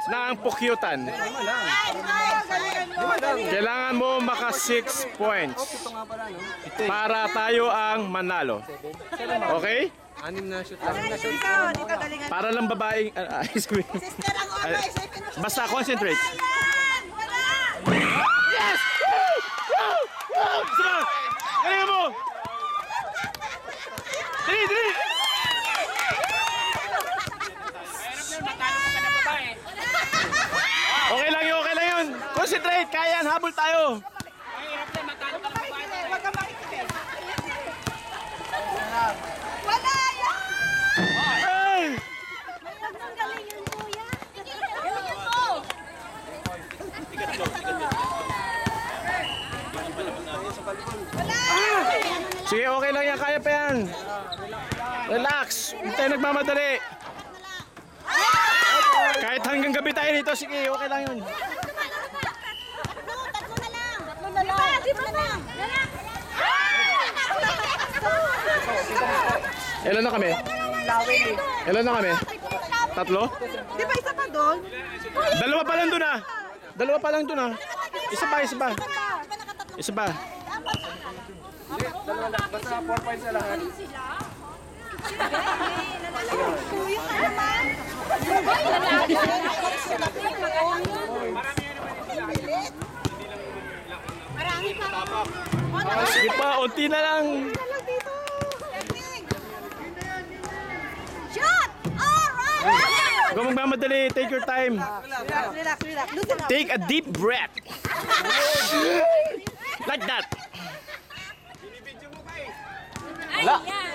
ng pukyutan. Kailangan mo maka 6 points para tayo ang manalo. Okay? Anim na shoot lang. Para lang babaeng... basta concentrate. Yes! Woo! Woo! Woo! Sama! Galingan mo! Dali! Dali! Okay lang yun, okay lang yun. Concentrate, kaya yan, habol tayo. Wala yan! Ay! Ang galing yun, kuya. Galing mo. Sige, okay lang yan, kaya pa yan. Relax, hindi tayo nagmamadali. Kahit hanggang gabi tayo dito, sige, okay lang yun. Tatlo na lang. Tatlo na lang. Di ba na? Ilan na kami? Ilan na kami? Tatlo? Di ba isa pa doon? Dalawa pa lang dun ah. Dalawa pa lang dun ah. Isa pa, isa pa. Isa pa. Basta 4 points na lahat. Kuya ka naman. Marami pa. Sige pa, unti na lang. Shot! Alright! Huwag magmamadali, take your time. Relax. Loosen up. Take a deep breath. Like that. Ay, yan.